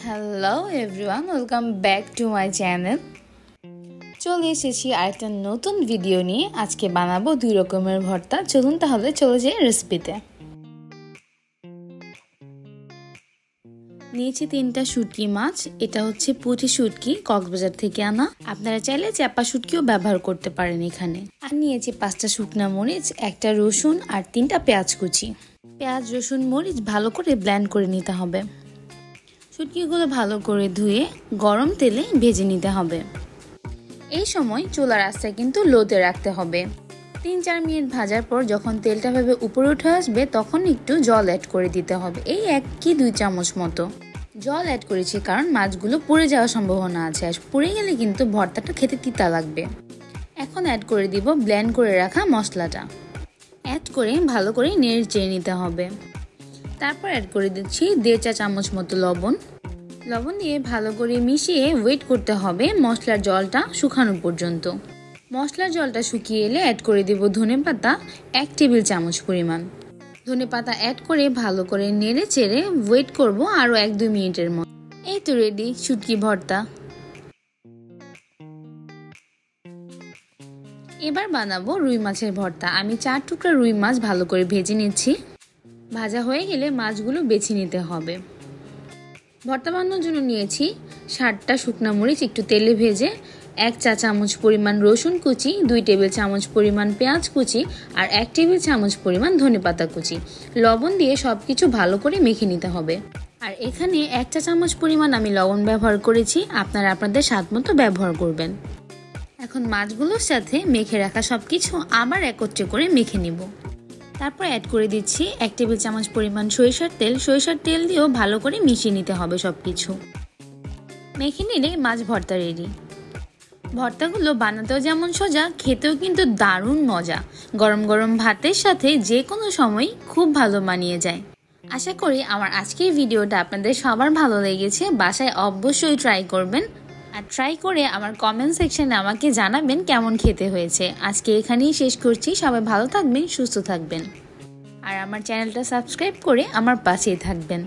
Hello everyone, welcome back to my channel. চলে এসেছি আরেকটা নতুন ভিডিও নিয়ে। আজকে বানাবো 2 রকমের ভর্তা। চলুন তাহলে চলে যাই রেসিপিতে। নিয়েছি 3টা শুটকি মাছ। এটা হচ্ছে পুঁটি শুটকি, কক্সবাজার থেকে আনা। আপনারা চাইলে চাপা শুটকিও ব্যবহার করতে পারেন এখানে। আর নিয়েছি 5টা শুকনা মরিচ, 1টা রসুন আর 3টা পেঁয়াজ কুচি। পেঁয়াজ, রসুন, মরিচ ভালো করে ব্লেন্ড করে নিতে হবে। শুটকিগুলো ভালো করে ধুয়ে গরম তেলে ভেজে নিতে হবে। এই সময় চুলার আঁচটা কিন্তু লোতে রাখতে হবে। 3-4 মিনিট ভাজার পর যখন তেলটা ভাবে উপরে উঠে আসবে তখন একটু জল অ্যাড করে দিতে হবে। এই 1 কি 2 চামচ মতো জল অ্যাড করেছি, কারণ মাছগুলো পুড়ে যাওয়ার সম্ভাবনা আছে। আর পুড়ে গেলে কিন্তু ভর্তাটা খেতে তিতা লাগবে। এখন অ্যাড করে দিব ব্লেন্ড করে রাখা মশলাটা। অ্যাড করে ভালো করে নেড়ে চেড়ে নিতে হবে। তারপর অ্যাড করে দিচ্ছি 1.5 চা চামচ মতো লবণ দিয়ে ভালো করে মিশিয়ে ওয়েট করতে হবে মশলার জলটা শুকানো পর্যন্ত। মশলার জলটা শুকিয়ে এলে অ্যাড করে দেব ধনেপাতা 1 টেবিল চামচ পরিমাণ। ধনেপাতা অ্যাড করে ভালো করে নেড়ে চেড়ে ওয়েট করব আরও 1-2 মিনিটের মতো। এই তো রেডি শুটকি ভর্তা। এবার বানাবো রুই মাছের ভর্তা। আমি 4 টুকরা রুই মাছ ভালো করে ভেজে নিচ্ছি। ভাজা হয়ে গেলে মাছগুলো বেছে নিতে হবে। ভর্তা বানানোর জন্য নিয়েছি 60টা শুকনা মরিচ একটু তেলে ভেজে, 1 চা চামচ পরিমাণ রসুন কুচি, 2 টেবিল চামচ পরিমাণ পেঁয়াজ কুচি আর 1 টেবিল চামচ পরিমাণ ধনেপাতা কুচি। লবণ দিয়ে সবকিছু ভালো করে মেখে নিতে হবে। আর এখানে 1 চা চামচ পরিমাণ আমি লবণ ব্যবহার করেছি, আপনারা আপনাদের স্বাদ মতো ব্যবহার করবেন। এখন মাছগুলোর সাথে মেখে রাখা সবকিছু আবার একত্রে করে মেখে নিব। তারপর অ্যাড করে দিচ্ছি 1 টেবিল চামচ পরিমাণ সরিষার তেল দিয়েও ভালো করে মিশিয়ে নিতে হবে সবকিছু। মেখে নিলে মাছ ভর্তা রেডি। ভর্তাগুলো বানাতেও যেমন সোজা, খেতেও কিন্তু দারুণ মজা। গরম গরম ভাতের সাথে যে কোনো সময় খুব ভালো মানিয়ে যায়। আশা করি আমার আজকের ভিডিওটা আপনাদের সবার ভালো লেগেছে। বাসায় অবশ্যই ট্রাই করবেন। আর ট্রাই করে আমার কমেন্ট সেকশনে আমাকে জানাবেন কেমন খেতে হয়েছে। আজকে এখানেই শেষ করছি। সবাই ভালো থাকবেন, সুস্থ থাকবেন। আর আমার চ্যানেলটা সাবস্ক্রাইব করে আমার পাশেই থাকবেন।